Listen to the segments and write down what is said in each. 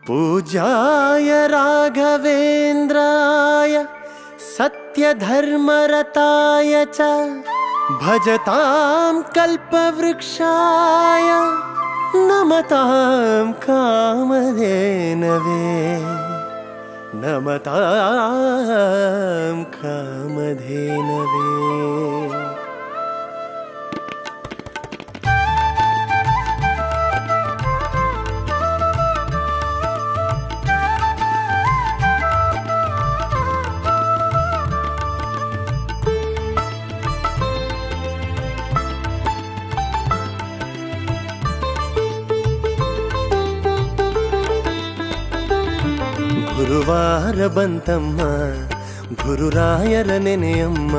पूज्याय राघवेन्द्राय सत्यधर्मरताय च भजतां कल्पवृक्षाय नमतां कामधेनवे नमतां कामधेनवे। ಗುರುವಾರ ಬಂತಮ್ಮ ಗುರುರಾಯರ ನೆನೆಯಮ್ಮ,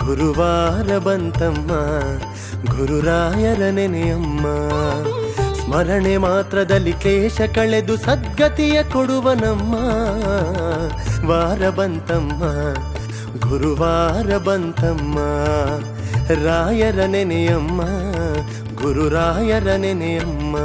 ಗುರುವಾರ ಬಂತಮ್ಮ ಗುರುರಾಯರ ನೆನೆಯಮ್ಮ. ಸ್ಮರಣೆ ಮಾತ್ರದಲ್ಲಿ ಕ್ಲೇಶ ಕಳೆದು ಸದ್ಗತಿಯ ಕೊಡುವನಮ್ಮ. ವಾರ ಬಂತಮ್ಮ ಗುರುವಾರ ಬಂತಮ್ಮ, ರಾಯರ ನೆನೆಯಮ್ಮ ಗುರುರಾಯರ ನೆನೆಯಮ್ಮ.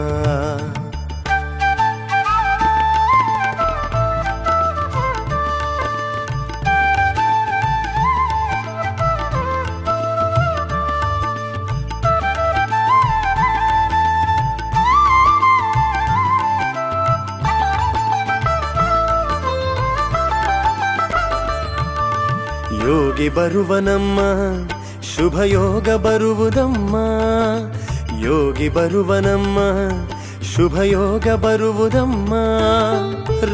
ಯೋಗಿ ಬರುವನಮ್ಮ ಶುಭಯೋಗ ಬರುವುದಮ್ಮ, ಯೋಗಿ ಬರುವನಮ್ಮ ಶುಭಯೋಗ ಬರುವುದಮ್ಮ.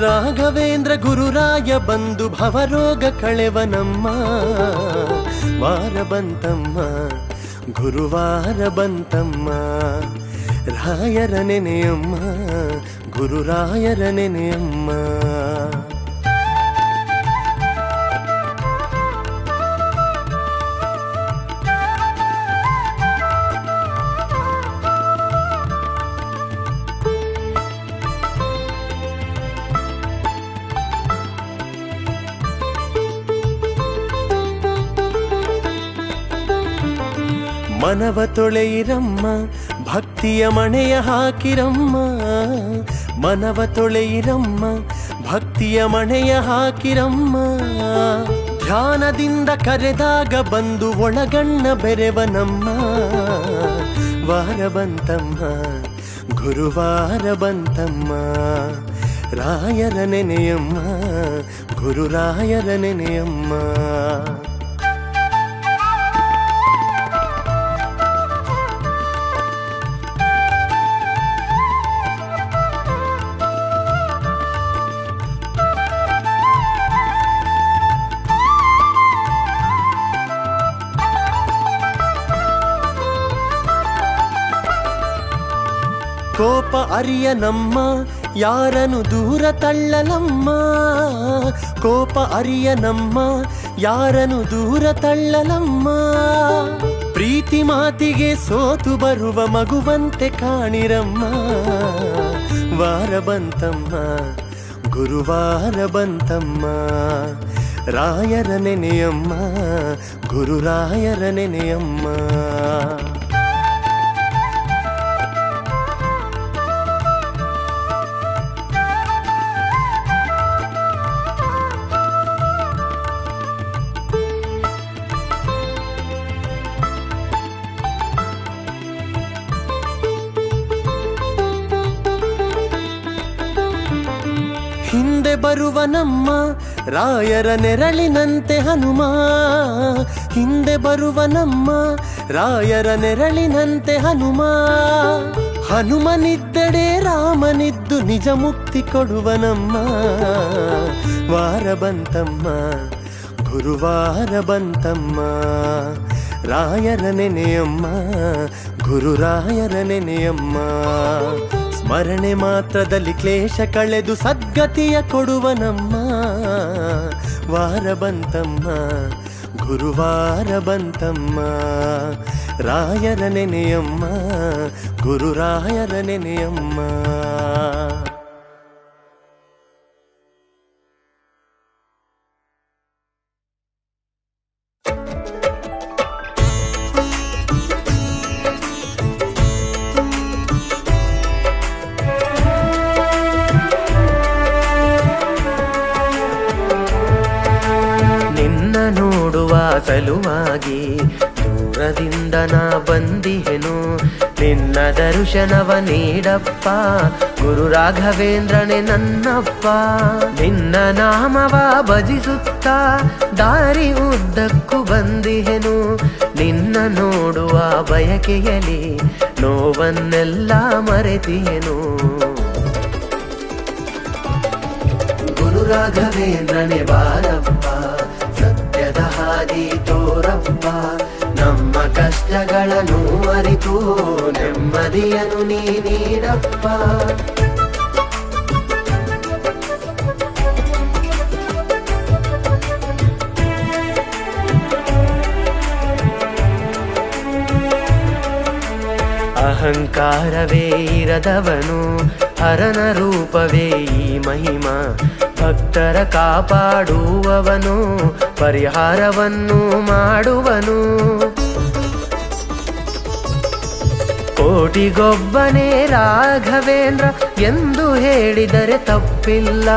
ರಾಘವೇಂದ್ರ ಗುರುರಾಯ ಬಂದು ಭವರೋಗ ಕಳೆವನಮ್ಮ. ವಾರ ಬಂತಮ್ಮ ಗುರುವಾರ ಬಂತಮ್ಮ, ರಾಯರ ನೆನೆಯಮ್ಮ ಗುರುರಾಯರ ನೆನೆಯಮ್ಮ. ಮನವ ತೊಳೆಯಿರಮ್ಮ ಭಕ್ತಿಯ ಮಣೆಯ ಹಾಕಿರಮ್ಮ, ಮನವ ತೊಳೆಯಿರಮ್ಮ ಭಕ್ತಿಯ ಮಣೆಯ ಹಾಕಿರಮ್ಮ. ಧ್ಯಾನದಿಂದ ಕರೆದಾಗ ಬಂದು ಒಳಗಣ್ಣ ಬೆರೆವನಮ್ಮ. ವಾರ ಬಂತಮ್ಮ ಗುರುವಾರ ಬಂತಮ್ಮ, ರಾಯರ ನೆನೆಯಮ್ಮ ಗುರುರಾಯರ ನೆನೆಯಮ್ಮ. ಕೋಪ ಅರಿಯನಮ್ಮ ಯಾರನು ದೂರ ತಳ್ಳಲಮ್ಮ, ಕೋಪ ಅರಿಯನಮ್ಮ ಯಾರನು ದೂರ ತಳ್ಳಲಮ್ಮ. ಪ್ರೀತಿ ಮಾತಿಗೆ ಸೋತು ಬರುವ ಮಗುವಂತೆ ಕಾಣಿರಮ್ಮ. ವಾರ ಬಂತಮ್ಮ ಗುರುವಾರ ಬಂತಮ್ಮ, ರಾಯರ ನೆನೆಯಮ್ಮ ಗುರುರಾಯರ ನೆನೆಯಮ್ಮ. ಹಿಂದೆ ಬರುವನಮ್ಮ ರಾಯರ ನೆರಳಿನಂತೆ ಹನುಮ, ಹಿಂದೆ ಬರುವನಮ್ಮ ರಾಯರ ನೆರಳಿನಂತೆ ಹನುಮ. ಹನುಮನಿದ್ದಡೆ ರಾಮನಿದ್ದು ನಿಜ ಮುಕ್ತಿ ಕೊಡುವನಮ್ಮ. ವಾರ ಬಂತಮ್ಮ ಗುರುವಾರ ಬಂತಮ್ಮ, ರಾಯರ ನೆನೆಯಮ್ಮ ಗುರುರಾಯರ ನೆನೆಯಮ್ಮ. ಸ್ಮರಣೆ ಮಾತ್ರದಲ್ಲಿ ಕ್ಲೇಶ ಕಳೆದು ಸದ್ಗತಿಯ ಕೊಡುವನಮ್ಮ. ವಾರ ಬಂತಮ್ಮ ಗುರುವಾರ ಬಂತಮ್ಮ, ರಾಯರ ನೆನೆಯಮ್ಮ ಗುರುರಾಯರ ನೆನೆಯಮ್ಮ. ಸಲುವಾಗಿ ದೂರದಿಂದ ನಾ ಬಂದಿಹೆನು. ನಿನ್ನ ದರ್ಶನವ ನೀಡಪ್ಪ ಗುರು ರಾಘವೇಂದ್ರನೇ ನನ್ನಪ್ಪ. ನಿನ್ನ ನಾಮವ ಭಜಿಸುತ್ತಾ ದಾರಿ ಉದ್ದಕ್ಕೂ ಬಂದಿಹೆನು. ನಿನ್ನ ನೋಡುವ ಬಯಕೆಯಲಿ ನೋವನ್ನೆಲ್ಲ ಮರೆತಿಯೆನು. ಗುರು ರಾಘವೇಂದ್ರನೇ ಬಾರಪ್ಪ, ಸತ್ಯದ ಹಾದಿ ತೋರಪ್ಪ. ನಮ್ಮ ಕಷ್ಟಗಳನ್ನು ಅರಿತು ನೆಮ್ಮದಿಯನ್ನು ನೀ ನೀಡಪ್ಪ. ಅಹಂಕಾರವೇ ಇರದವನು ಹರನ ರೂಪವೇ ಈ ಮಹಿಮಾ. ಭಕ್ತರ ಕಾಪಾಡುವವನು ಪರಿಹಾರವನ್ನು ಮಾಡುವನು. ಕೋಟಿಗೊಬ್ಬನೇ ರಾಘವೇಂದ್ರ ಎಂದು ಹೇಳಿದರೆ ತಪ್ಪಿಲ್ಲ.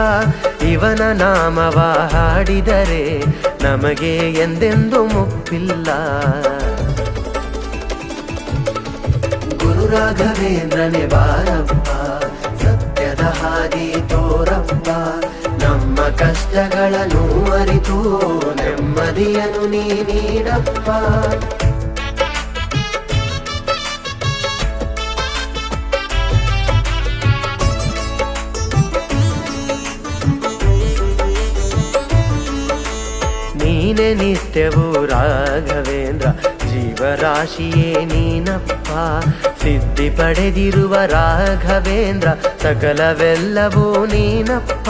ಇವನ ನಾಮವ ಹಾಡಿದರೆ ನಮಗೆ ಎಂದೆಂದು ಮುಪ್ಪಿಲ್ಲ. ಗುರು ರಾಘವೇಂದ್ರನೇ ಬಾರಪ್ಪ, ಸತ್ಯದ ಹಾದಿ ತೋರಪ್ಪ. ನಮ್ಮ ಕಷ್ಟಗಳನ್ನು ಅರಿತು ನೆಮ್ಮದಿಯನ್ನು ನೀ ನೀಡಪ್ಪ. ನೀನೆ ನಿತ್ಯವೂ ರಾಘವೇಂದ್ರ, ಜೀವರಾಶಿಯೇ ನೀನಪ್ಪ. ಸಿದ್ಧಿ ಪಡೆದಿರುವ ರಾಘವೇಂದ್ರ, ಸಕಲವೆಲ್ಲವೂ ನೀನಪ್ಪ.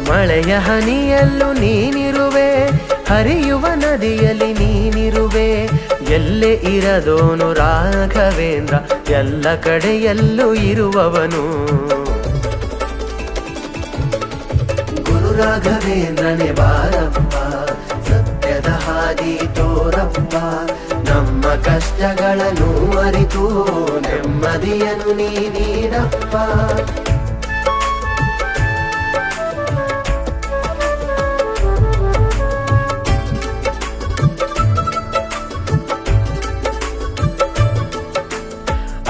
ಮಳೆಯ ಹನಿಯಲ್ಲೂ ನೀನಿರುವೆ, ಹರಿಯುವ ನದಿಯಲ್ಲಿ ನೀನಿರುವೆ. ಎಲ್ಲೇ ಇರದೋನು ರಾಘವೇಂದ್ರ, ಎಲ್ಲ ಕಡೆಯಲ್ಲೂ ಇರುವವನು. ಗುರು ರಾಘವೇಂದ್ರನೇ ಬಾರಪ್ಪ, ಸತ್ಯದ ಹಾದಿ ತೋರಪ್ಪ. ನಮ್ಮ ಕಷ್ಟಗಳನ್ನು ಅರಿತು ನೆಮ್ಮದಿಯನ್ನು ನೀ ನೀಡಪ್ಪ.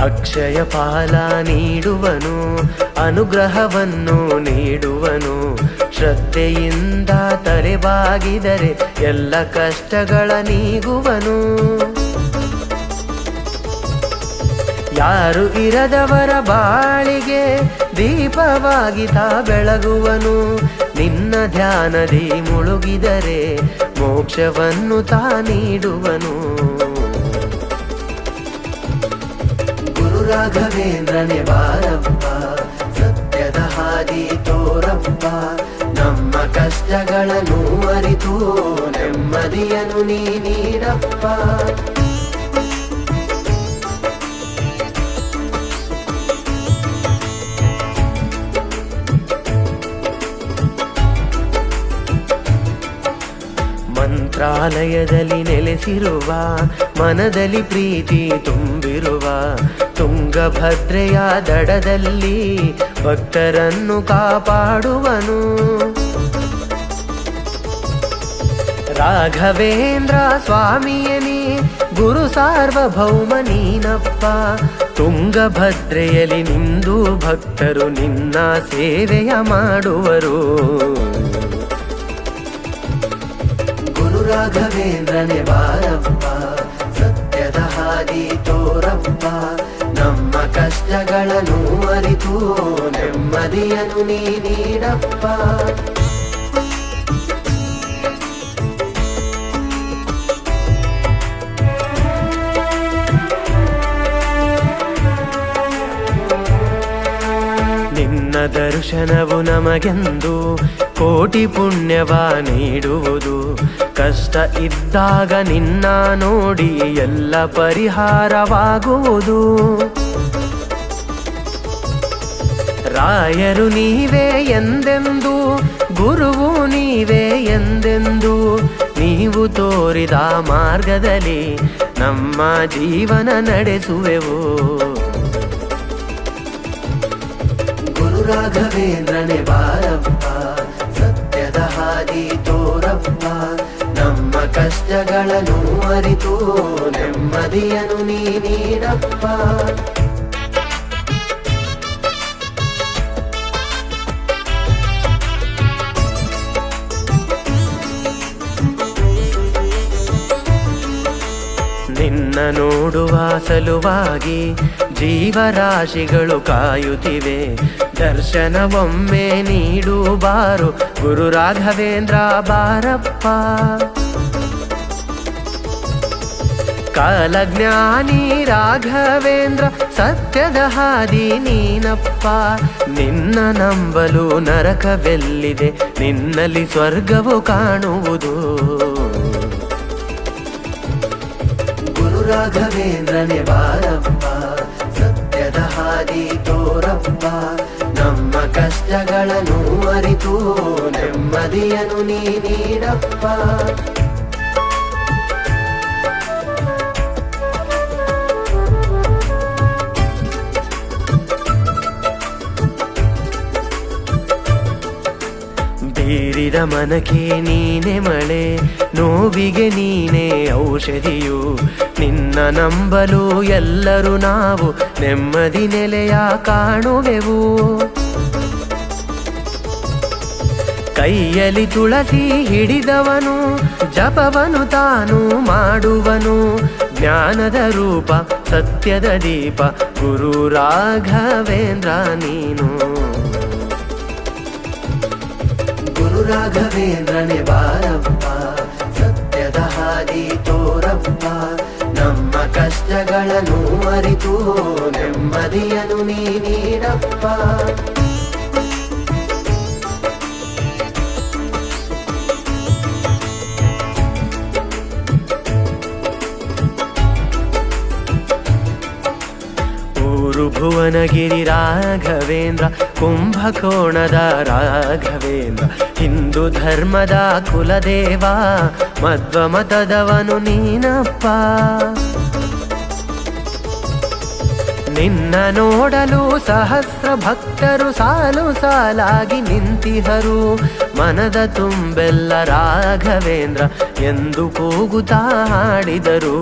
ಅಕ್ಷಯ ಫಲ ನೀಡುವನು, ಅನುಗ್ರಹವನ್ನು ನೀಡುವನು. ಶ್ರದ್ಧೆಯಿಂದ ತಲೆಬಾಗಿದರೆ ಎಲ್ಲ ಕಷ್ಟಗಳ ನೀಗುವನು. ಯಾರು ಇರದವರ ಬಾಳಿಗೆ ದೀಪವಾಗಿ ತಾ ಬೆಳಗುವನು. ನಿನ್ನ ಧ್ಯಾನದಿ ಮುಳುಗಿದರೆ ಮೋಕ್ಷವನ್ನು ತಾ ನೀಡುವನು. ಗುರು ರಾಘವೇಂದ್ರನೇ ಬಾರಪ್ಪ, ಸತ್ಯದ ಹಾದಿ ತೋರಪ್ಪ. ನಮ್ಮ ಕಷ್ಟಗಳನ್ನು ಅರಿತು ನೆಮ್ಮದಿಯನ್ನು ನೀ ನೀಡಪ್ಪ. ಮಂತ್ರಾಲಯದಲ್ಲಿ ನೆಲೆಸಿರುವ, ಮನದಲ್ಲಿ ಪ್ರೀತಿ ತುಂಬಿರುವ ತುಂಗಭದ್ರೆಯ ದಡದಲ್ಲಿ ಭಕ್ತರನ್ನು ಕಾಪಾಡುವನು. ರಾಘವೇಂದ್ರ ಸ್ವಾಮಿಯನೇ ಗುರು ಸಾರ್ವಭೌಮ ನೀನಪ್ಪ. ತುಂಗಭದ್ರೆಯಲ್ಲಿ ನಿಂದು ಭಕ್ತರು ನಿನ್ನ ಸೇವೆಯ ಮಾಡುವರು. ಗುರು ರಾಘವೇಂದ್ರನೇ ಬಾರಪ್ಪ, ಸತ್ಯದ ಹಾದಿ ತೋರಪ್ಪ. ನಮ್ಮ ಕಷ್ಟಗಳನ್ನು ಅರಿತು ನೆಮ್ಮದಿಯನ್ನು ನೀ ನೀಡಪ್ಪ. ನಿನ್ನ ದರ್ಶನವು ನಮಗೆಂದು ಕೋಟಿ ಪುಣ್ಯವ ನೀಡುವುದು. ಕಷ್ಟ ಇದ್ದಾಗ ನಿನ್ನ ನೋಡಿ ಎಲ್ಲ ಪರಿಹಾರವಾಗುವುದು. ರಾಯರು ನೀವೇ ಎಂದೆಂದು, ಗುರುವು ನೀವೇ ಎಂದೆಂದು. ನೀವು ತೋರಿದ ಮಾರ್ಗದಲ್ಲಿ ನಮ್ಮ ಜೀವನ ನಡೆಸುವೆವು. ಗುರು ರಾಘವೇಂದ್ರನೇ ಬಾರಪ್ಪ, ಸತ್ಯದ ಹಾದಿ ಹಾದಿ ತೋರಪ್ಪ, ನಮ್ಮ ಕಷ್ಟಗಳನ್ನು ಅರಿತು ನೆಮ್ಮದಿಯನ್ನು ನೀ ನೀಡಪ್ಪ. ನಿನ್ನ ನೋಡುವ ಸಲುವಾಗಿ ಜೀವರಾಶಿಗಳು ಕಾಯುತ್ತಿವೆ, ದರ್ಶನವೊಮ್ಮೆ ನೀಡು ಬಾರು ಗುರು ರಾಘವೇಂದ್ರ ಬಾರಪ್ಪ. ಕಾಲಜ್ಞಾನಿ ರಾಘವೇಂದ್ರ ಸತ್ಯದ ಹಾದಿ ನೀನಪ್ಪ, ನಿನ್ನ ನಂಬಲು ನರಕವೆಲ್ಲಿದೆ, ನಿನ್ನಲ್ಲಿ ಸ್ವರ್ಗವು ಕಾಣುವುದು. ರಾಘವೇಂದ್ರನೇ ಬಾರಪ್ಪ, ಸತ್ಯದ ಹಾದಿ ತೋರಪ್ಪ, ನಮ್ಮ ಕಷ್ಟಗಳನ್ನು ಅರಿತು ನೆಮ್ಮದಿಯನ್ನು ನೀ ನೀಡಪ್ಪ. ಬೀರಿದ ಮನಕ್ಕೆ ನೀನೆ ಮಳೆ, ನೋವಿಗೆ ನೀನೇ ಔಷಧಿಯು, ನಿನ್ನ ನಂಬಲು ಎಲ್ಲರೂ ನಾವು ನೆಮ್ಮದಿ ನೆಲೆಯ ಕಾಣುವೆವು. ಕೈಯಲ್ಲಿ ತುಳಸಿ ಹಿಡಿದವನು ಜಪವನು ತಾನು ಮಾಡುವನು, ಜ್ಞಾನದ ರೂಪ ಸತ್ಯದ ದೀಪ ಗುರು ರಾಘವೇಂದ್ರ ನೀನು. ಗುರು ರಾಘವೇಂದ್ರನೇ ಬಾರಪ್ಪ, ಸತ್ಯದ ಹಾದಿ ತೋರಪ್ಪ, ನಮ್ಮ ಕಷ್ಟಗಳನ್ನು ಅರಿತು ನೆಮ್ಮದಿಯನ್ನು ನೀ ನೀಡಪ್ಪ. ಭುವನಗಿರಿ ರಾಘವೇಂದ್ರ, ಕುಂಭಕೋಣದ ರಾಘವೇಂದ್ರ, ಹಿಂದೂ ಧರ್ಮದ ಕುಲದೇವ, ಮಧ್ವ ಮತದವನು ನೀನಪ್ಪ. ನಿನ್ನ ನೋಡಲು ಸಹಸ್ರ ಭಕ್ತರು ಸಾಲು ಸಾಲಾಗಿ ನಿಂತಿಹರು, ಮನದ ತುಂಬೆಲ್ಲ ರಾಘವೇಂದ್ರ ಎಂದು ಕೂಗುತ್ತಾ ಹಾಡಿದರು.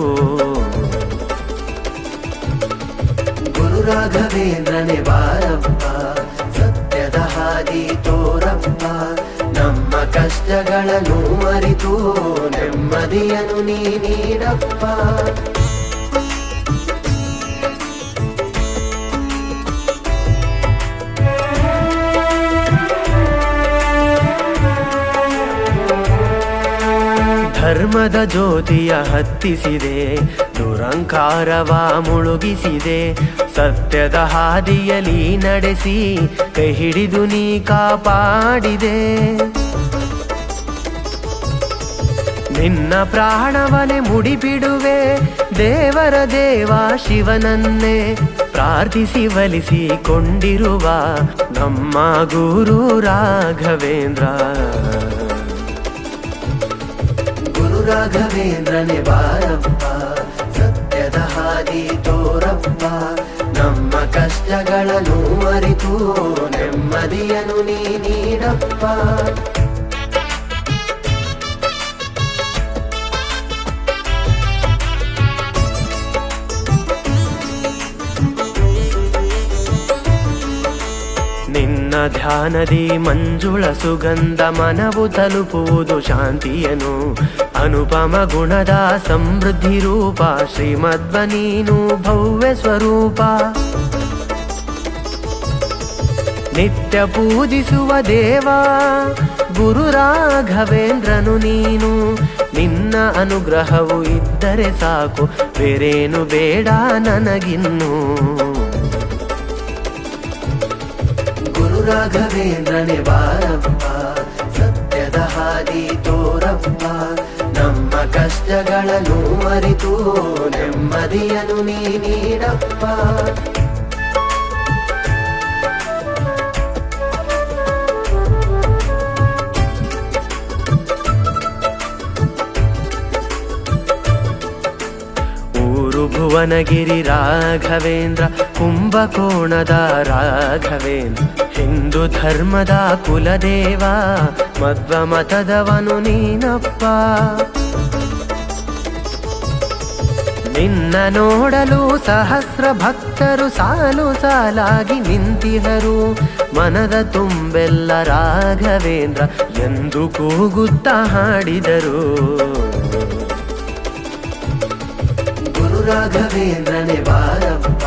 ರಾಘವೇಂದ್ರನೇ ಬಾರಪ್ಪ, ಸತ್ಯದ ಹಾದಿ ತೋರಪ್ಪ, ನಮ್ಮ ಕಷ್ಟಗಳನ್ನು ಅರಿತು ನೆಮ್ಮದಿಯನ್ನು ನೀ ನೀಡಪ್ಪ. ಧರ್ಮದ ಜ್ಯೋತಿಯ ಹತ್ತಿಸಿದೆ, ದುರಂಕಾರವ ಮುಳುಗಿಸಿದೆ, ಸತ್ಯದ ಹಾದಿಯಲ್ಲಿ ನಡೆಸಿ ಕೈ ಹಿಡಿದು ನೀ ಕಾಪಾಡಿದೆ. ನಿನ್ನ ಪ್ರಾಣವನೆ ಮುಡಿಬಿಡುವೆ ದೇವರ ದೇವ ಶಿವನನ್ನೇ, ಪ್ರಾರ್ಥಿಸಿ ಒಲಿಸಿಕೊಂಡಿರುವ ನಮ್ಮ ಗುರು ರಾಘವೇಂದ್ರ. ರಾಘವೇಂದ್ರನೇ ಬಾರಪ್ಪ, ಸತ್ಯದ ಹಾದಿ ತೋರಪ್ಪ, ನಮ್ಮ ಕಷ್ಟಗಳನ್ನು ಅರಿತು ನೆಮ್ಮದಿಯನ್ನು ನೀ ನೀಡಪ್ಪ. ನಿನ್ನ ಧ್ಯಾನದಿ ಮಂಜುಳ ಸುಗಂಧ ಮನವು ತಲುಪುವುದು ಶಾಂತಿಯನು, ಅನುಪಮ ಗುಣದ ಸಮೃದ್ಧಿ ರೂಪ ಶ್ರೀಮದ್ವ ನೀನು ಭವ್ಯ ಸ್ವರೂಪ. ನಿತ್ಯ ಪೂಜಿಸುವ ದೇವ ಗುರು ರಾಘವೇಂದ್ರನು ನೀನು, ನಿನ್ನ ಅನುಗ್ರಹವು ಇದ್ದರೆ ಸಾಕು ಬೇರೇನು ಬೇಡ ನನಗಿನ್ನು. ರಾಘವೇಂದ್ರನೇ ಬಾರಪ್ಪ, ಸತ್ಯದ ಹಾದಿ ತೋರಪ್ಪ, ನಮ್ಮ ಕಷ್ಟಗಳನ್ನು ಅರಿತು ನೆಮ್ಮದಿಯನ್ನು ನೀ ನೀಡಪ್ಪ. ಭುವನಗಿರಿ ರಾಘವೇಂದ್ರ, ಕುಂಭಕೋಣದ ರಾಘವೇಂದ್ರ, ಹಿಂದೂ ಧರ್ಮದ ಕುಲದೇವ, ಮಧ್ವ ಮತದವನು ನೀನಪ್ಪ. ನಿನ್ನ ನೋಡಲು ಸಹಸ್ರ ಭಕ್ತರು ಸಾಲು ಸಾಲಾಗಿ ನಿಂತಿಹರು, ಮನದ ತುಂಬೆಲ್ಲ ರಾಘವೇಂದ್ರ ಎಂದು ಕೂಗುತ್ತಾ ಹಾಡಿದರು. ಗುರು ರಾಘವೇಂದ್ರನೇ ಬಾರಪ್ಪ,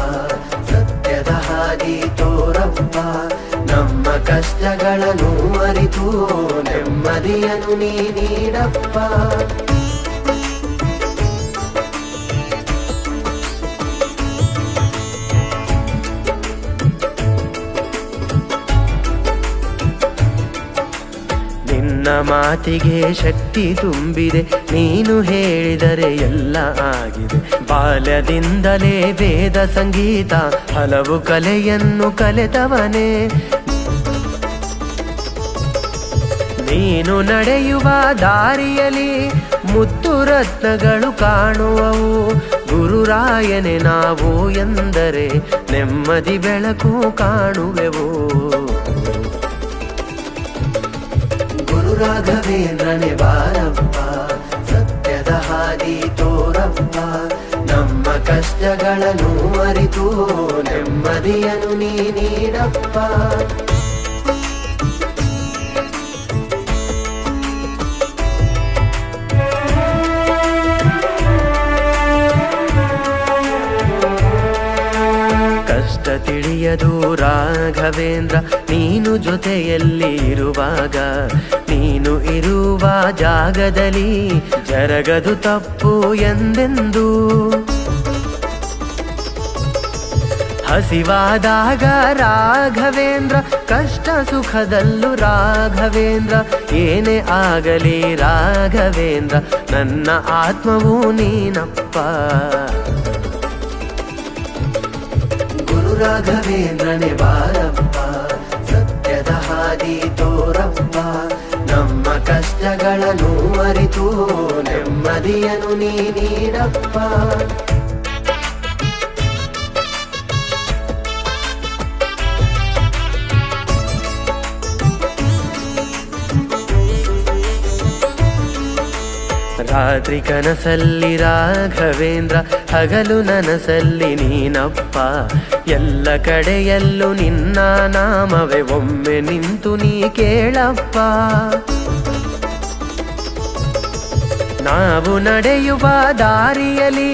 ಸತ್ಯದ ಹಾದಿ ತೋರಪ್ಪ, ನಮ್ಮ ಕಷ್ಟಗಳನ್ನು ಅರಿತು ನೆಮ್ಮದಿಯನ್ನು ನೀ ನೀಡಪ್ಪ. ನಿನ್ನ ಮಾತಿಗೆ ಶಕ್ತಿ ತುಂಬಿದೆ, ನೀನು ಹೇಳಿದರೆ ಎಲ್ಲ ಆಗಿದೆ. ಬಾಲ್ಯದಿಂದಲೇ ವೇದ ಸಂಗೀತ ಹಲವು ಕಲೆಯನ್ನು ಕಲೆತವನೇ, ನೀನು ನಡೆಯುವ ದಾರಿಯಲ್ಲಿ ಮುತ್ತು ರತ್ನಗಳು ಕಾಣುವವು. ಗುರುರಾಯನೇ ನಾವು ಎಂದರೆ ನೆಮ್ಮದಿ ಬೆಳಕು ಕಾಣುವೆವು. ರಾಘವೇಂದ್ರನೇ ಬಾರಪ್ಪ, ಸತ್ಯದ ಹಾದಿ ತೋರಪ್ಪ, ನಮ್ಮ ಕಷ್ಟಗಳನ್ನು ಅರಿತು ನೆಮ್ಮದಿಯನ್ನು ನೀ ನೀಡಪ್ಪ. ಕಷ್ಟ ತಿಳಿಯದು ರಾಘವೇಂದ್ರ, ನೀನು ಜೊತೆಯಲ್ಲಿ ಇರುವಾಗ, ನೀನು ಇರುವ ಜಾಗದಲ್ಲಿ ಜರಗದು ತಪ್ಪು ಎಂದೆಂದು. ಹಸಿವಾದಾಗ ರಾಘವೇಂದ್ರ, ಕಷ್ಟ ಸುಖದಲ್ಲೂ ರಾಘವೇಂದ್ರ, ಏನೇ ಆಗಲಿ ರಾಘವೇಂದ್ರ ನನ್ನ ಆತ್ಮವೂ ನೀನಪ್ಪ. ಗುರು ರಾಘವೇಂದ್ರನೇ ಬಾರಪ್ಪ, ಸತ್ಯದ ಹಾದಿ ತೋರಪ್ಪ, ನಮ್ಮ ಕಷ್ಟಗಳನ್ನು ಅರಿತು ನೆಮ್ಮದಿಯನ್ನು ನೀ ನೀಡಪ್ಪ. ರಾತ್ರಿ ಕನಸಲ್ಲಿ ರಾಘವೇಂದ್ರ, ಹಗಲು ನನಸಲ್ಲಿ ನೀನಪ್ಪ, ಎಲ್ಲ ಕಡೆಯಲ್ಲೂ ನಿನ್ನ ನಾಮವೇ ಒಮ್ಮೆ ನಿಂತು ನೀ ಕೇಳಪ್ಪ. ನಾವು ನಡೆಯುವ ದಾರಿಯಲ್ಲಿ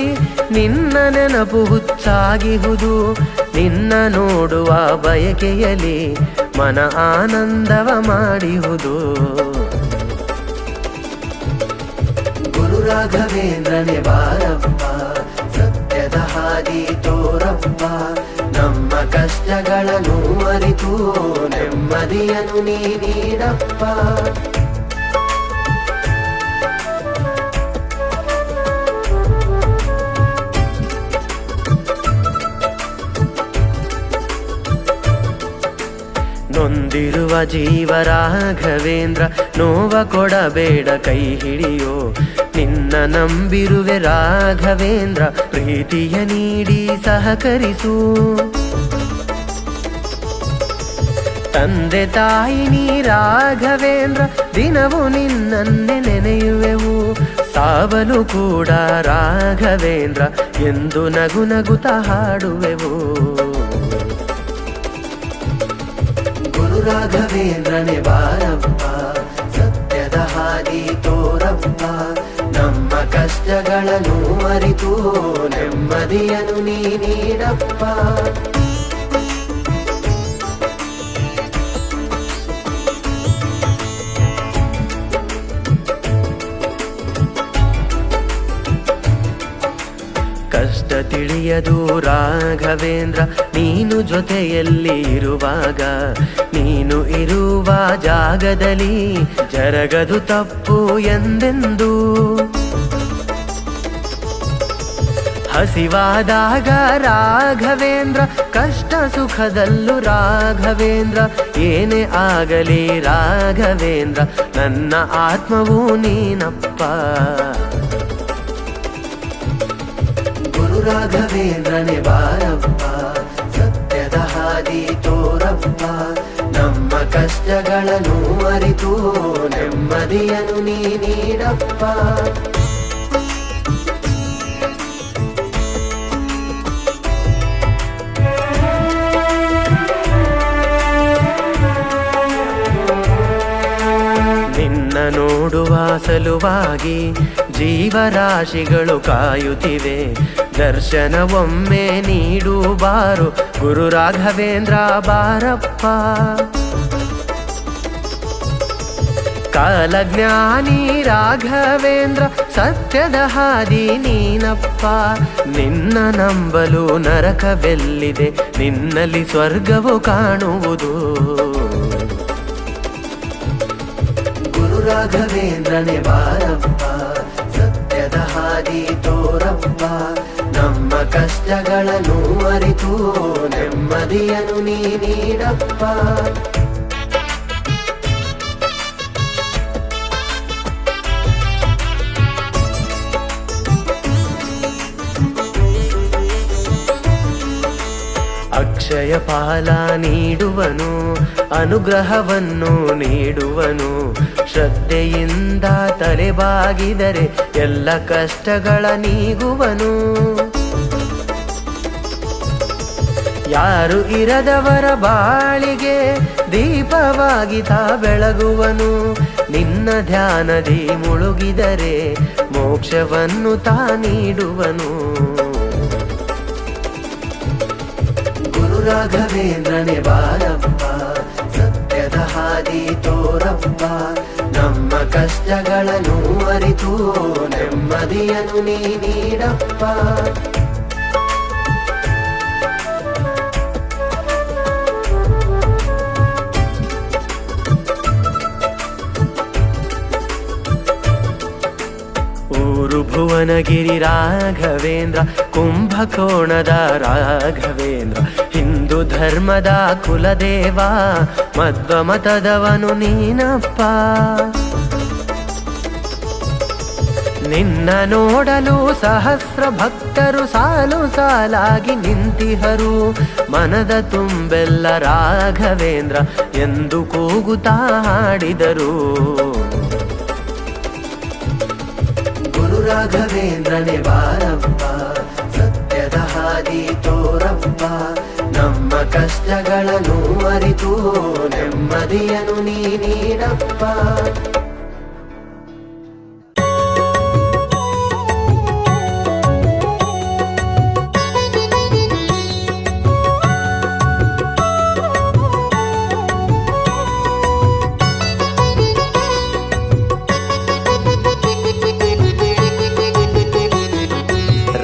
ನಿನ್ನ ನೆನಪು ಹುಚ್ಚಾಗಿಹುದು, ನಿನ್ನ ನೋಡುವ ಬಯಕೆಯಲ್ಲಿ ಮನ ಆನಂದವ ಮಾಡಿಹುದು. ಗುರು ರಾಘವೇಂದ್ರನೇ ಬಾರಪ್ಪ, ಸತ್ಯದ ಹಾದಿ ತೋರಪ್ಪ, ನಮ್ಮ ಕಷ್ಟಗಳನ್ನು ಅರಿತು ನೆಮ್ಮದಿಯನ್ನು ನೀ ನೀಡಪ್ಪ. ನೊಂದಿರುವ ಜೀವ ರಾಘವೇಂದ್ರ, ನೋವ ಕೊಡಬೇಡ ಕೈ ಹಿಡಿಯೋ, ನಿನ್ನ ನಂಬಿರುವೆ ರಾಘವೇಂದ್ರ, ಪ್ರೀತಿಯ ನೀಡಿ ಸಹಕರಿಸು. ತಂದೆ ತಾಯಿ ನೀ ರಾಘವೇಂದ್ರ, ದಿನವೂ ನಿನ್ನನ್ನೇ ನೆನೆಯುವೆವು, ಸಾವಲು ಕೂಡ ರಾಘವೇಂದ್ರ ಎಂದು ನಗು ನಗುತ್ತ ಹಾಡುವೆವು. ಗುರು ರಾಘವೇಂದ್ರನೇ ಬಾರಪ್ಪ, ಸತ್ಯದ ಹಾದಿ ತೋರಪ್ಪ, ನಮ್ಮ ಕಷ್ಟಗಳನ್ನು ಅರಿತು ನೆಮ್ಮದಿಯನ್ನು ನೀ ನೀಡಪ್ಪ. ಕಷ್ಟ ತಿಳಿಯದು ರಾಘವೇಂದ್ರ, ನೀನು ಜೊತೆಯಲ್ಲಿ ಇರುವಾಗ, ನೀನು ಇರುವ ಜಾಗದಲ್ಲಿ ಜರಗದು ತಪ್ಪು ಎಂದೆಂದು. ಹಸಿವಾದಾಗ ರಾಘವೇಂದ್ರ, ಕಷ್ಟ ಸುಖದಲ್ಲೂ ರಾಘವೇಂದ್ರ, ಏನೇ ಆಗಲಿ ರಾಘವೇಂದ್ರ ನನ್ನ ಆತ್ಮವೂ ನೀನಪ್ಪ. ಗುರು ರಾಘವೇಂದ್ರನೇ ಬಾರಪ್ಪ, ಸತ್ಯದ ಹಾದಿ ತೋರಪ್ಪ, ನಮ್ಮ ಕಷ್ಟಗಳನ್ನು ಅರಿತು ನೆಮ್ಮದಿಯನ್ನು ನೀ ನೀಡಪ್ಪ. ನಿನ್ನ ನೋಡುವ ಸಲುವಾಗಿ ಜೀವರಾಶಿಗಳು ಕಾಯುತ್ತಿವೆ, ದರ್ಶನವೊಮ್ಮೆ ನೀಡು ಬಾರು ಗುರು ರಾಘವೇಂದ್ರ ಬಾರಪ್ಪ. ಕಾಲಜ್ಞಾನಿ ರಾಘವೇಂದ್ರ ಸತ್ಯದ ಹಾದಿ ನೀನಪ್ಪ, ನಿನ್ನ ನಂಬಲು ನರಕವೆಲ್ಲಿದೆ, ನಿನ್ನಲ್ಲಿ ಸ್ವರ್ಗವು ಕಾಣುವುದು. ರಾಘವೇಂದ್ರನೇ ಬಾರಪ್ಪ, ಸತ್ಯದ ಹಾದಿ ತೋರಪ್ಪ, ನಮ್ಮ ಕಷ್ಟಗಳನ್ನು ಅರಿತು ನೆಮ್ಮದಿಯನ್ನು ನೀ ನೀಡಪ್ಪ. ಅಕ್ಷಯ ಪಾಲ ನೀಡುವನು, ಅನುಗ್ರಹವನ್ನು ನೀಡುವನು, ಶ್ರದ್ಧೆಯಿಂದ ತಲೆಬಾಗಿದರೆ ಎಲ್ಲ ಕಷ್ಟಗಳ ನೀಗುವನು. ಯಾರು ಇರದವರ ಬಾಳಿಗೆ ದೀಪವಾಗಿ ತಾ ಬೆಳಗುವನು, ನಿನ್ನ ಧ್ಯಾನದಿ ಮುಳುಗಿದರೆ ಮೋಕ್ಷವನ್ನು ತಾ ನೀಡುವನು. ರಾಘವೇಂದ್ರನೇ ಬಾರಪ್ಪ, ಸತ್ಯದ ಹಾದಿ ತೋರಪ್ಪ, ನಮ್ಮ ಕಷ್ಟಗಳನ್ನು ಅರಿತು ನೆಮ್ಮದಿಯನ್ನು ನೀ ನೀಡಪ್ಪ. ಭುವನಗಿರಿ ರಾಘವೇಂದ್ರ, ಕುಂಭಕೋಣದ ರಾಘವೇಂದ್ರ, ಹಿಂದೂ ಧರ್ಮದ ಕುಲದೇವ, ಮಧ್ವ ಮತದವನು ನೀನಪ್ಪ. ನಿನ್ನ ನೋಡಲು ಸಹಸ್ರ ಭಕ್ತರು ಸಾಲು ಸಾಲಾಗಿ ನಿಂತಿಹರು, ಮನದ ತುಂಬೆಲ್ಲ ರಾಘವೇಂದ್ರ ಎಂದು ಕೂಗುತ್ತಾ ಹಾಡಿದರು. ರಾಘವೇಂದ್ರನೇ ಬಾರಪ್ಪ, ಸತ್ಯದ ಹಾದಿ ತೋರಪ್ಪ, ನಮ್ಮ ಕಷ್ಟಗಳನ್ನು ಅರಿತು ನೆಮ್ಮದಿಯನ್ನು ನೀ ನೀಡಪ್ಪ.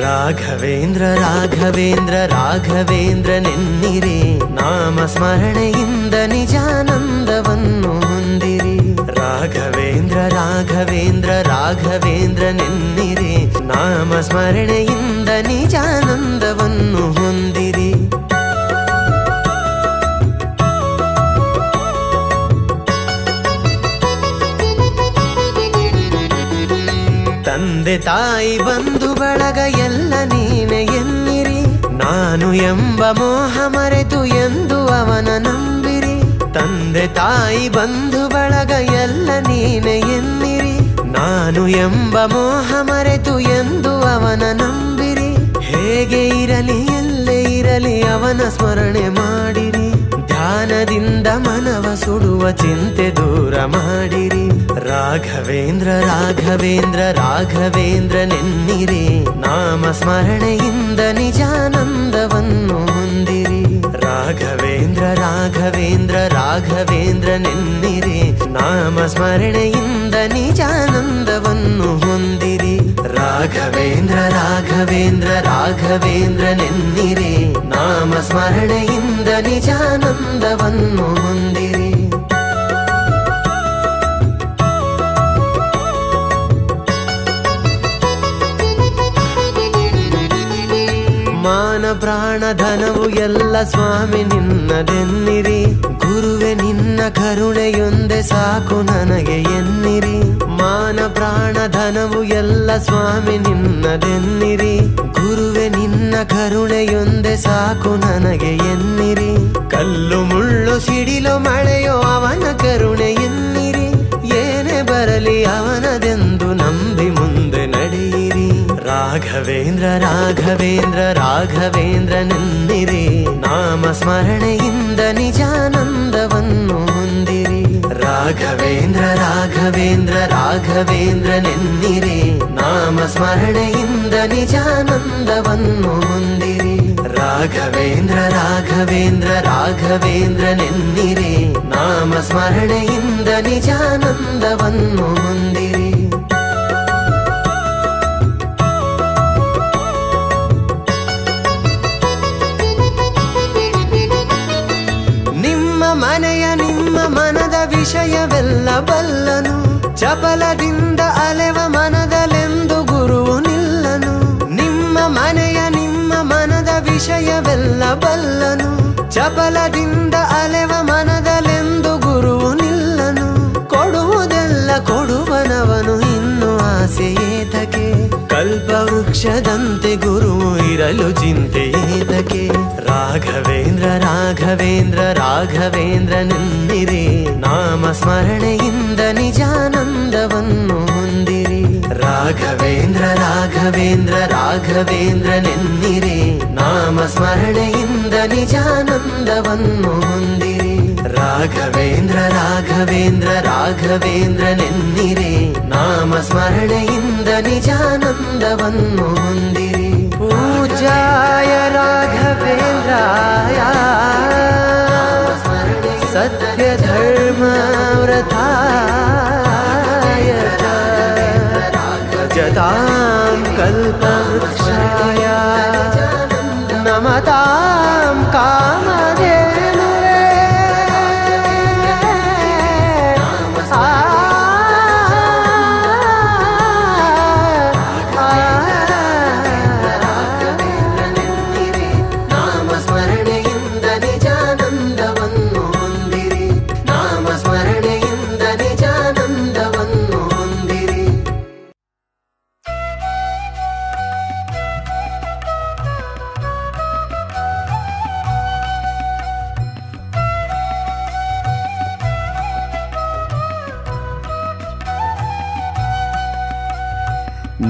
ರಾಘವೇಂದ್ರ ರಾಘವೇಂದ್ರ ರಾಘವೇಂದ್ರ ನೆನ್ನಿರಿ, ನಾಮ ಸ್ಮರಣೆಯಿಂದ ನಿಜಾನಂದವನ್ನು ಹೊಂದಿರಿ. ರಾಘವೇಂದ್ರ ರಾಘವೇಂದ್ರ ರಾಘವೇಂದ್ರ ನೆನ್ನಿರಿ, ನಾಮ ಸ್ಮರಣೆಯಿಂದ ನಿಜಾನಂದವನ್ನು ಹೊಂದಿರಿ. ತಂದೆ ತಾಯಿ ಬಂಧು ಬಳಗ ಎಲ್ಲ ನೀನೆ ಎನ್ನಿರಿ, ನಾನು ಎಂಬ ಮೋಹ ಮರೆತು ಎಂದು ಅವನ ನಂಬಿರಿ. ತಂದೆ ತಾಯಿ ಬಂಧು ಬಳಗ ಎಲ್ಲ ನೀನೆ ಎನ್ನಿರಿ, ನಾನು ಎಂಬ ಮೋಹ ಮರೆತು ಎಂದು ಅವನ ನಂಬಿರಿ. ಹೇಗೆ ಇರಲಿ ಎಲ್ಲೇ ಇರಲಿ ಅವನ ಸ್ಮರಣೆ ಮಾಡಿರಿ, ಧ್ಯಾನದಿಂದ ಮನವ ಸುಡುವ ಚಿಂತೆ ದೂರ ಮಾಡಿರಿ. ರಾಘವೇಂದ್ರ ರಾಘವೇಂದ್ರ ರಾಘವೇಂದ್ರ ನೆನ್ನಿರಿ, ನಾಮ ಸ್ಮರಣೆಯಿಂದ ನಿಜಾನಂದವನ್ನು ಹೊಂದಿರಿ. ರಾಘವೇಂದ್ರ ರಾಘವೇಂದ್ರ ರಾಘವೇಂದ್ರ ನೆನ್ನಿರಿ, ನಾಮ ಸ್ಮರಣೆಯಿಂದ ನಿಜಾನಂದವನ್ನು ಹೊಂದಿರಿ. ರಾಘವೇಂದ್ರ ರಾಘವೇಂದ್ರ ರಾಘವೇಂದ್ರ ನೆನ್ನಿರಿ, ನಾಮ ಸ್ಮರಣೆಯಿಂದ ನಿಜಾನಂದವನ್ನು ಹೊಂದಿರಿ. ಮಾನ ಪ್ರಾಣ ಧನವು ಎಲ್ಲ ಸ್ವಾಮಿ ನಿನ್ನದೆನ್ನಿರಿ, ಗುರುವೆ ನಿನ್ನ ಕರುಣೆಯೊಂದೆ ಸಾಕು ನನಗೆ ಎನ್ನಿರಿ. ಮಾನ ಪ್ರಾಣ ಧನವು ಎಲ್ಲ ಸ್ವಾಮಿ ನಿನ್ನದೆನ್ನಿರಿ. ಗುರುವೆ ನಿನ್ನ ಕರುಣೆಯೊಂದೆ ಸಾಕು ನನಗೆ ಎನ್ನಿರಿ. ಕಲ್ಲು ಮುಳ್ಳು ಸಿಡಿಲು ಮಳೆಯೋ ಅವನ ಕರುಣೆ ಎನ್ನಿರಿ. ಏನೇ ಬರಲಿ ಅವನದೆಂದು ನಂಬಿ ಮುಂದೆ ನಡೆಯಿರಿ. ರಾಘವೇಂದ್ರ ರಾಘವೇಂದ್ರ ರಾಘವೇಂದ್ರ ನೆನ್ನಿರಿ. ನಾಮ ಸ್ಮರಣೆಯಿಂದ ನಿಜಾನಂದವನ್ನು ಹೊಂದಿರಿ. ರಾಘವೇಂದ್ರ ರಾಘವೇಂದ್ರ ರಾಘವೇಂದ್ರ ನೆನ್ನಿರಿ. ನಾಮ ಸ್ಮರಣೆಯಿಂದ ನಿಜಾನಂದವನ್ನು ಹೊಂದಿರಿ. ರಾಘವೇಂದ್ರ ರಾಘವೇಂದ್ರ ರಾಘವೇಂದ್ರ ನೆನ್ನಿರಿ. ನಾಮ ಸ್ಮರಣೆಯಿಂದ ನಿಜಾನಂದವನ್ನು ಹೊಂದಿರಿ. ಮನೆಯ ನಿಮ್ಮ ಮನದ ವಿಷಯವೆಲ್ಲ ಬಲ್ಲನು. ಚಪಲದಿಂದ ಅಲೆವ ಮನದಲೆಂದು ಗುರುವು ನಿಲ್ಲನು. ನಿಮ್ಮ ಮನೆಯ ನಿಮ್ಮ ಮನದ ವಿಷಯವೆಲ್ಲ ಬಲ್ಲನು. ಚಪಲದಿಂದ ಅಲೆವ ಮನದಲೆಂದು ಗುರುವು ನಿಲ್ಲನು. ಕೊಡುವುದೆಲ್ಲ ಕೊಡುವನವನು ಇನ್ನು ಆಸೆ ಏತಕೆ. ಕಲ್ಪವೃಕ್ಷದಂತೆ ಗುರುವು ಇರಲು ಚಿಂತೆ ಏತಕೆ. ರಾಘವೇಂದ್ರ ರಾಘವೇಂದ್ರ ರಾಘವೇಂದ್ರ ನೆನ್ನಿರಿ. ನಾಮ ಸ್ಮರಣೆಯಿಂದ ನಿಜಾನಂದವನ್ನು ಹೊಂದಿರಿ. ರಾಘವೇಂದ್ರ ರಾಘವೇಂದ್ರ ರಾಘವೇಂದ್ರ ನೆನ್ನಿರಿ. ನಾಮ ಸ್ಮರಣೆಯಿಂದ ನಿಜಾನಂದವನ್ನು ಹೊಂದಿರಿ. ರಾಘವೇಂದ್ರ ರಾಘವೇಂದ್ರ ರಾಘವೇಂದ್ರ ನೆನ್ನಿರಿ. ನಾಮ ಸ್ಮರಣೆಯಿಂದ ನಿಜಾನಂದವನ್ನು ಹೊಂದಿರಿ. ಪೂಜಾಯ ರಾಘವೇಂದ್ರಾಯ ಸತ್ಯ ಧರ್ಮ ವ್ರತಾಯ ಜತಾಂ ಕಲ್ಪವೃಕ್ಷಾಯ ನಮತಾಂ ಕಾಮಧೇನವೇ.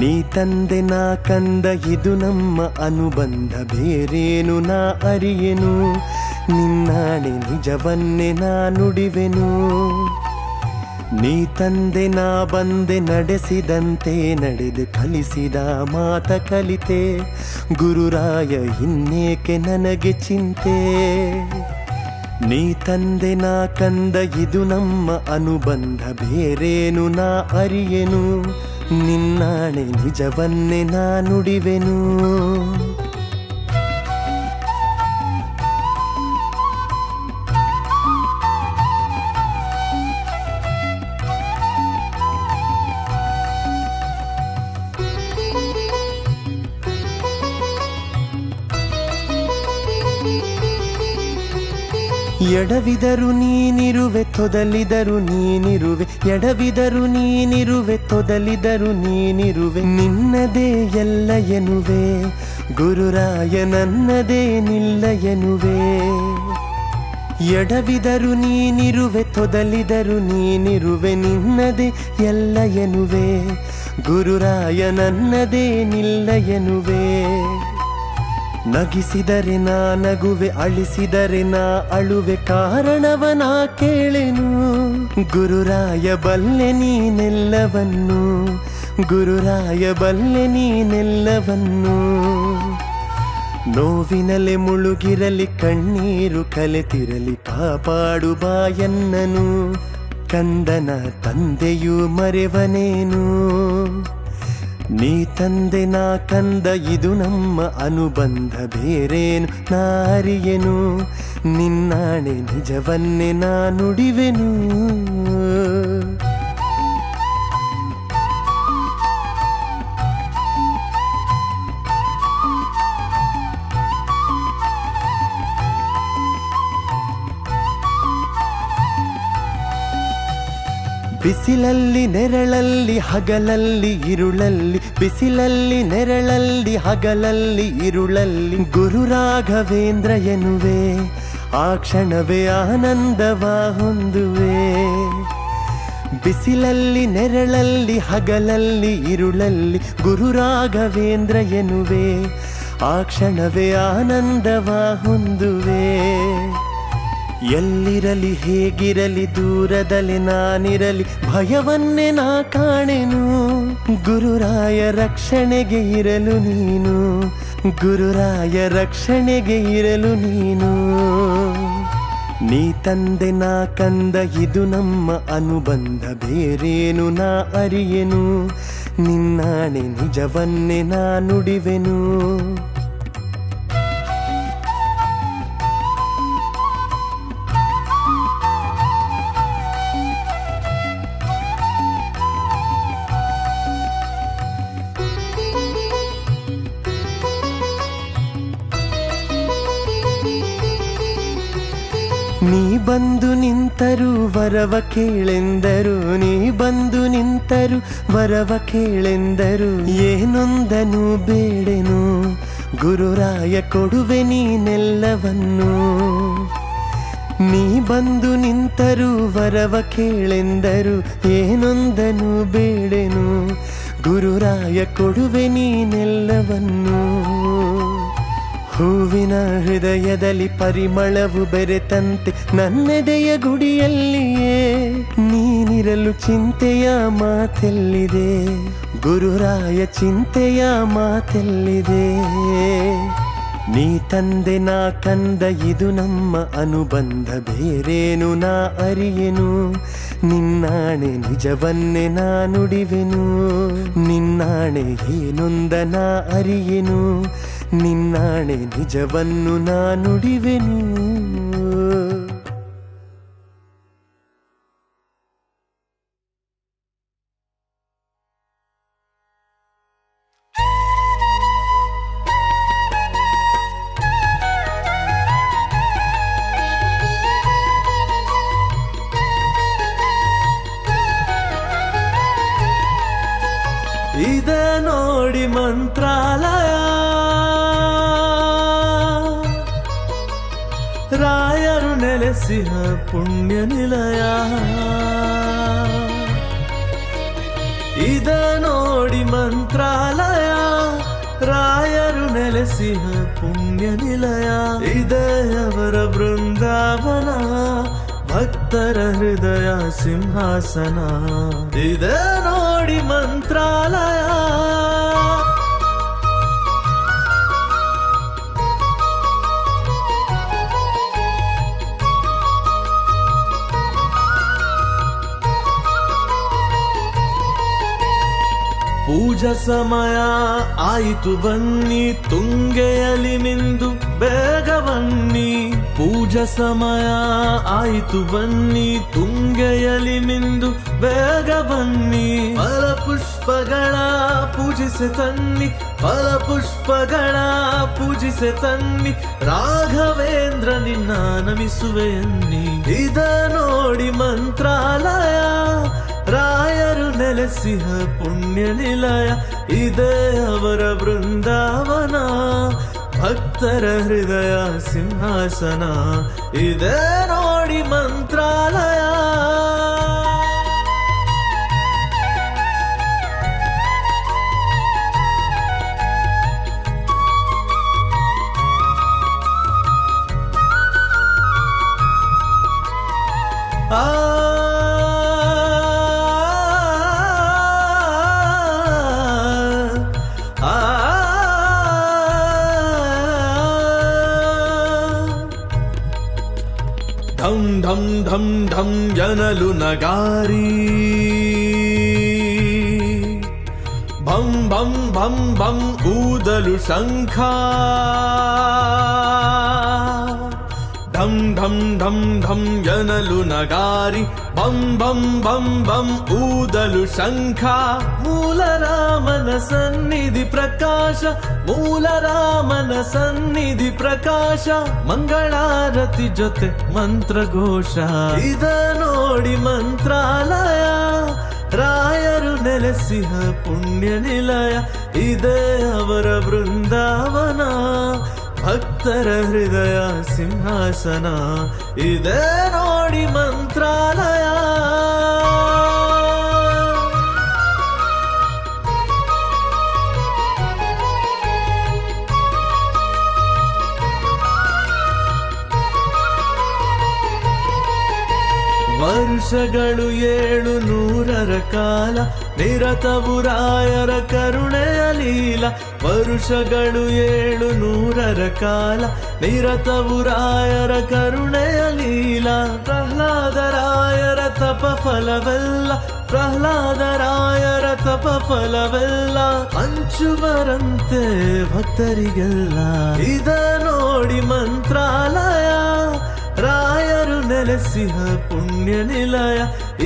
ನೀ ತಂದೆ ನಾ ಕಂದ ಇದು ನಮ್ಮ ಅನುಬಂಧ, ಬೇರೇನು ನಾ ಅರಿಯೆನು. ನಿನ್ನಾಣೆ ನಿಜವನ್ನೇ ನಾ ನುಡಿವೆನು. ನೀ ತಂದೆ ನಾ ಬಂದೆ ನಡೆಸಿದಂತೆ ನಡೆದು ಕಲಿಸಿದ ಮಾತ ಕಲಿತೆ. ಗುರುರಾಯ ಇನ್ನೇಕೆ ನನಗೆ ಚಿಂತೆ. ನೀ ತಂದೆ ನಾ ಕಂದ ಇದು ನಮ್ಮ ಅನುಬಂಧ, ಬೇರೇನು ನಾ ಅರಿಯೆನು. ನಿನ್ನಾಣೆ ನಿಜವನ್ನೇ ನಾ ನುಡಿವೆನು. ಎಡವಿದರು ನೀನಿರುವೆ ತೊದಲಿದರು ನೀನಿರುವೆ. ಎಡವಿದರು ನೀನಿರುವೆ ತೊದಲಿದರು ನೀನಿರುವೆ. ನಿನ್ನದೇ ಎಲ್ಲ ಎನ್ನುವೆ ಗುರುರಾಯ, ನನ್ನದೇ ನಿಲ್ಲ ಎನ್ನುವೆ. ಎಡವಿದರು ನೀನಿರುವೆ ತೊದಲಿದರು ನೀನಿರುವೆ. ನಿನ್ನದೇ ಎಲ್ಲ ಎನ್ನುವೆ ಗುರುರಾಯ, ನನ್ನದೇ ನಿಲ್ಲ ಎನ್ನುವೆ. ನಗಿಸಿದರೆ ನಾ ನಗುವೆ, ಅಳಿಸಿದರೆ ನಾ ಅಳುವೆ. ಕಾರಣವನ ಕೇಳೆನು ಗುರುರಾಯ, ಬಲ್ಲೆ ನೀನೆಲ್ಲವನ್ನು. ಗುರುರಾಯ ಬಲ್ಲೆ ನೀನೆಲ್ಲವನ್ನು. ನೋವಿನಲೆ ಮುಳುಗಿರಲಿ ಕಣ್ಣೀರು ಕಲೆತಿರಲಿ, ಕಾಪಾಡು ಬಾಯನ್ನನು. ಕಂದನ ತಂದೆಯು ಮರೆವನೇನು. ನೀ ತಂದೆ ನಾ ಕಂದ ಇದು ನಮ್ಮ ಅನುಬಂಧ, ಬೇರೇನು ನಾ ಅರಿಯೆನು. ನಿನ್ನಾಣೆ ನಿಜವನ್ನೇ ನಾ ನುಡಿವೆನು. ಬಿಸಿಲಲ್ಲಿ ನೆರಳಲ್ಲಿ ಹಗಲಲ್ಲಿ ಇರುಳಲ್ಲಿ ಬಿಸಿಲಲ್ಲಿ ನೆರಳಲ್ಲಿ ಹಗಲಲ್ಲಿ ಇರುಳಲ್ಲಿ ಗುರು ರಾಘವೇಂದ್ರ ಎನ್ನುವೆ ಆ ಕ್ಷಣವೇ ಆನಂದವ ಹೊಂದುವೆ ಬಿಸಿಲಲ್ಲಿ ನೆರಳಲ್ಲಿ ಹಗಲಲ್ಲಿ ಇರುಳಲ್ಲಿ ಗುರು ರಾಘವೇಂದ್ರ ಎನ್ನುವೆ ಆ ಕ್ಷಣವೇ ಆನಂದವ ಹೊಂದುವೆ ಎಲ್ಲಿರಲಿ ಹೇಗಿರಲಿ ದೂರದಲ್ಲಿ ನಾನಿರಲಿ ಭಯವನ್ನೇ ನಾ ಕಾಣೆನು ಗುರುರಾಯ ರಕ್ಷಣೆಗೆ ಇರಲು ನೀನು ಗುರುರಾಯ ರಕ್ಷಣೆಗೆ ಇರಲು ನೀನು ನೀ ತಂದೆ ನಾ ಕಂದ ಇದು ನಮ್ಮ ಅನುಬಂಧ ಬೇರೇನು ನಾ ಅರಿಯೆನು ನಿನ್ನಾಣೆ ನಿಜವನ್ನೇ ನಾ ನುಡಿವೆನು ನೀ ಬಂದು ನಿಂತರು ವರವ ಕೇಳೆಂದರು ನೀ ಬಂದು ನಿಂತರು ವರವ ಕೇಳೆಂದರು ಏನೊಂದನು ಬೇಡೆನು ಗುರುರಾಯ ಕೊಡುವೆ ನೀನೆಲ್ಲವನ್ನು ನೀ ಬಂದು ನಿಂತರು ವರವ ಕೇಳೆಂದರು ಏನೊಂದನು ಬೇಡೆನು ಗುರುರಾಯ ಕೊಡುವೆ ನೀನೆಲ್ಲವನ್ನು ಹೂವಿನ ಹೃದಯದಲ್ಲಿ ಪರಿಮಳವು ಬೆರೆತಂತೆ ನನ್ನೆದೆಯ ಗುಡಿಯಲ್ಲಿಯೇ ನೀನಿರಲು ಚಿಂತೆಯ ಮಾತೆಲ್ಲಿದೆ ಗುರುರಾಯ ಚಿಂತೆಯ ಮಾತೆಲ್ಲಿದೆ ನೀ ತಂದೆ ನಾ ಕಂದ ಇದು ನಮ್ಮ ಅನುಬಂಧ ಬೇರೇನು ನಾ ಅರಿಯೆನು ನಿನ್ನಾಣೆ ನಿಜವನ್ನೇ ನಾ ನುಡಿವೆನು ನಿನ್ನಾಣೆ ಏನೊಂದ ನಾ ಅರಿಯೆನು ನಿನ್ನಾಣೆ ನಿಜವನ್ನು ನಾ ನುಡಿವೆನು ಇದ ನೋಡಿ ಮಂತ್ರಾಲಯ ರಾಯರು ನೆಲೆಸಿಹ ಪುಣ್ಯ ನಿಲಯ ಇದ ನೋಡಿ ಮಂತ್ರಾಲಯ ರಾಯರು ನೆಲೆಸಿಹ ಪುಣ್ಯ ನಿಲಯ ಇದಯವರ ಬೃಂದಾವನ ಭಕ್ತರ ಹೃದಯ ಸಿಂಹಾಸನ ಇದ ನೋಡಿ ಮಂತ್ರಾಲಯ ಪೂಜಾ ಸಮಯ ಆಯಿತು ಬನ್ನಿ ತುಂಗೆಯಲ್ಲಿ ಮಿಂದು ಬೇಗ ಬನ್ನಿ ಪೂಜಾ ಸಮಯ ಆಯಿತು ಬನ್ನಿ ತುಂಗೆಯಲ್ಲಿ ಮಿಂದು ಬೇಗ ಬನ್ನಿ ಫಲ ಪುಷ್ಪಗಳ ಪೂಜಿಸೆ ತನ್ನಿ ಫಲ ಪುಷ್ಪಗಳ ಪೂಜಿಸೆ ತನ್ನಿ ರಾಘವೇಂದ್ರ ನಿನ್ನ ನಮಿಸುವೆ ಎನ್ನಿ ಇದ ನೋಡಿ ಮಂತ್ರಾಲಯ ರಾಯರು ನೆಲೆಸಿಹ ಪುಣ್ಯ ನಿಲಯ ಇದೇ ಅವರ ಬೃಂದಾವನ ಭಕ್ತರ ಹೃದಯ ಸಿಂಹಾಸನ ಇದೇ ನೋಡಿ ಮಂತ್ರಾಲಯ ಢಂ ಢಂ ಢಂ ಢಂ ಎನ್ನಲು ನಗಾರಿ ಭಂ ಭಂ ಭಂ ಭಂ ಊದಲು ಶಂಖ ಢಂ ಢಂ ಢಂ ಢಂ ಎನ್ನಲು ನಗಾರಿ ಬಂ ಬಂ ಬಂ ಬಂ ಊದಲು ಶಂಖ ಮೂಲ ರಾಮನ ಸನ್ನಿಧಿ ಪ್ರಕಾಶ ಮೂಲ ರಾಮನ ಸನ್ನಿಧಿ ಪ್ರಕಾಶ ಮಂಗಳಾರತಿ ಜೊತೆ ಮಂತ್ರಘೋಷ ಇದ ನೋಡಿ ಮಂತ್ರಾಲಯ ರಾಯರು ನೆಲೆಸಿಹ ಪುಣ್ಯ ನಿಲಯ ಇದೇ ಅವರ ಬೃಂದಾವನ. ಭಕ್ತರ ಹೃದಯ ಸಿಂಹಾಸನ ಇದೇ ನೋಡಿ ಮಂತ್ರಾಲಯ. ವರ್ಷಗಳು 700 ಕಾಲ ನಿರತವು ರಾಯರ ಕರುಣೆಯ ಲೀಲ. ವರುಷಗಳು 700 ಕಾಲ ನಿರತವು ರಾಯರ ಕರುಣೆಯ ಲೀಲ. ಪ್ರಹ್ಲಾದರಾಯರ ತಪ ಫಲವೆಲ್ಲ, ಪ್ರಹ್ಲಾದರಾಯರ ತಪ ಫಲವೆಲ್ಲ ಹಂಚುವರಂತೆ ಭಕ್ತರಿಗೆಲ್ಲ. ಇದ ನೋಡಿ ಮಂತ್ರಾಲಯ ರಾಯರು ನೆಲೆಸಿಹ ಪುಣ್ಯ ನಿಲಯ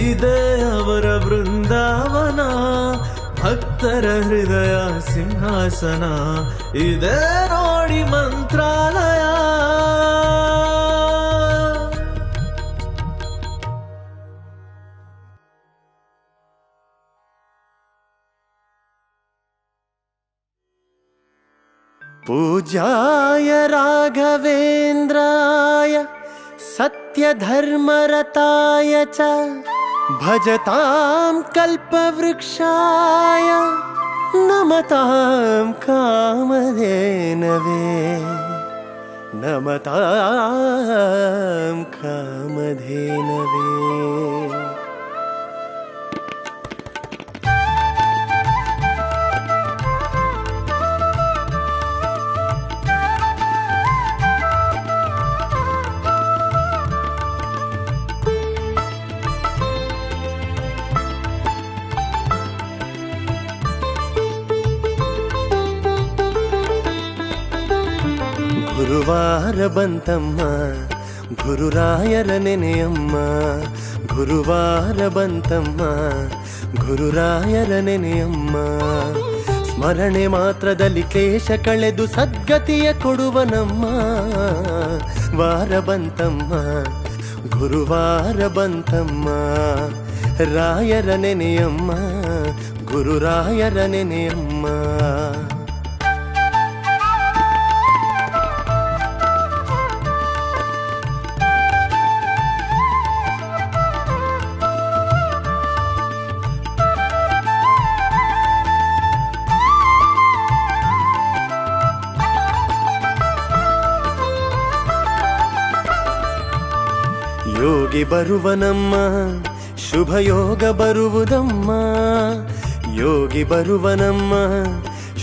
ಇದೇ ಅವರ ಬೃಂದಾವನ. ಭಕ್ತರ ಹೃದಯ ಸಿಂಹಾಸನ ಇದೇ ನೋಡಿ ಮಂತ್ರಾಲಯ. पूज्याय राघवेन्द्राय सत्यधर्मरताय च भजतां कल्पवृक्षाय नमतां कामधेनवे नमतां कामधेनवे। ಗುರುವಾರ ಬಂತಮ್ಮ ಗುರುರಾಯರ ನೆನೆಯಮ್ಮ. ಗುರುವಾರ ಬಂತಮ್ಮ ಗುರುರಾಯರ ನೆನೆಯಮ್ಮ. ಸ್ಮರಣೆ ಮಾತ್ರದಲ್ಲಿ ಕ್ಲೇಶ ಕಳೆದು ಸದ್ಗತಿಯ ಕೊಡುವನಮ್ಮ. ವಾರ ಬಂತಮ್ಮ ಗುರುವಾರ ಬಂತಮ್ಮ. ರಾಯರ ನೆನೆಯಮ್ಮ ಗುರುರಾಯರ ನೆನೆಯಮ್ಮ. ಯೋಗಿ ಬರುವನಮ್ಮ ಶುಭಯೋಗ ಬರುವುದಮ್ಮ. ಯೋಗಿ ಬರುವನಮ್ಮ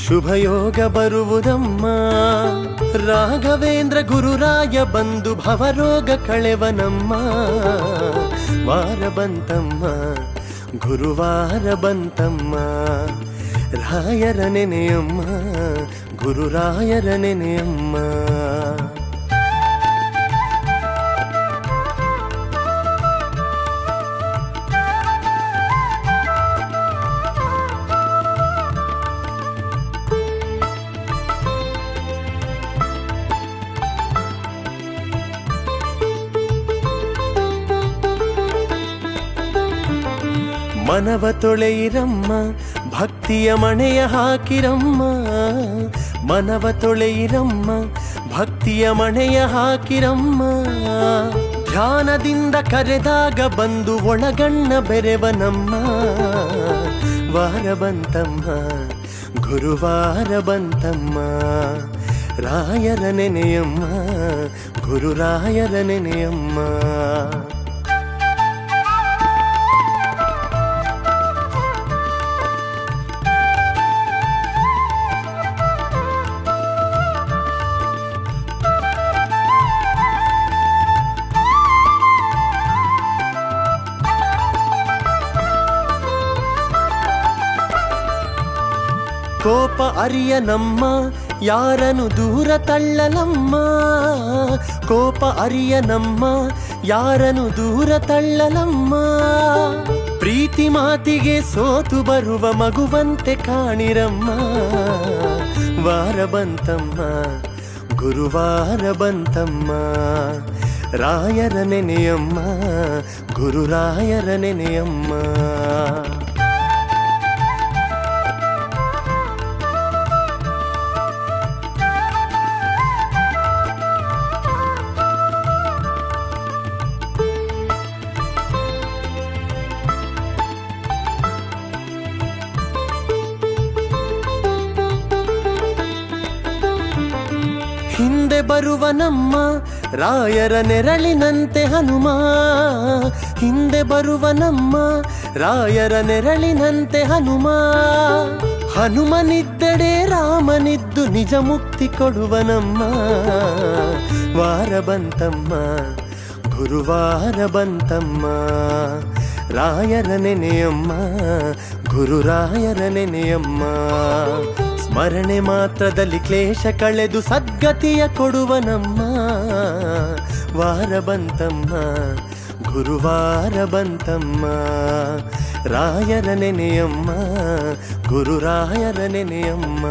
ಶುಭಯೋಗ ಬರುವುದಮ್ಮ. ರಾಘವೇಂದ್ರ ಗುರುರಾಯ ಬಂದು ಭವರೋಗ ಕಳೆವನಮ್ಮ. ವಾರ ಬಂತಮ್ಮ ಗುರುವಾರ ಬಂತಮ್ಮ. ರಾಯರ ನೆನೆಯಮ್ಮ ಗುರುರಾಯರ ನೆನೆಯಮ್ಮ. ಮನವ ತೊಳೆಯಿರಮ್ಮ ಭಕ್ತಿಯ ಮಣೆಯ ಹಾಕಿರಮ್ಮ. ಮನವ ತೊಳೆಯಿರಮ್ಮ ಭಕ್ತಿಯ ಮಣೆಯ ಹಾಕಿರಮ್ಮ. ಧ್ಯಾನದಿಂದ ಕರೆದಾಗ ಬಂದು ಒಳಗಣ್ಣ ಬೆರೆವನಮ್ಮ. ವಾರ ಬಂತಮ್ಮ ಗುರುವಾರ ಬಂತಮ್ಮ. ರಾಯರ ನೆನೆಯಮ್ಮ ಗುರುರಾಯರ ನೆನೆಯಮ್ಮ. ಕೋಪ ಅರಿಯನಮ್ಮ ಯಾರನು ದೂರ ತಳ್ಳಲಮ್ಮ. ಕೋಪ ಅರಿಯನಮ್ಮ ಯಾರನು ದೂರ ತಳ್ಳಲಮ್ಮ. ಪ್ರೀತಿ ಮಾತಿಗೆ ಸೋತು ಬರುವ ಮಗುವಂತೆ ಕಾಣಿರಮ್ಮ. ವಾರ ಬಂತಮ್ಮ ಗುರುವಾರ ಬಂತಮ್ಮ. ರಾಯರ ನೆನೆಯಮ್ಮ ಗುರುರಾಯರ ನೆನೆಯಮ್ಮ. ಬರುವನಮ್ಮ ರಾಯರ ನೆರಳಿನಂತೆ ಹನುಮ ಹಿಂದೆ ಬರುವನಮ್ಮ ರಾಯರ ನೆರಳಿನಂತೆ ಹನುಮ ಹನುಮನಿದ್ದಡೆ ರಾಮನಿದ್ದು ನಿಜ ಮುಕ್ತಿ ಕೊಡುವನಮ್ಮ ವಾರ ಬಂತಮ್ಮ ಗುರುವಾರ ಬಂತಮ್ಮ ರಾಯರ ನೆನೆಯಮ್ಮ ಗುರುರಾಯರ ನೆನೆಯಮ್ಮ ಸ್ಮರಣೆ ಮಾತ್ರದಲ್ಲಿ ಕ್ಲೇಶ ಕಳೆದು ಸದ್ಗತಿಯ ಕೊಡುವನಮ್ಮ ವಾರ ಬಂತಮ್ಮ ಗುರುವಾರ ಬಂತಮ್ಮ ರಾಯರ ನೆನೆಯಮ್ಮ ಗುರುರಾಯರ ನೆನೆಯಮ್ಮ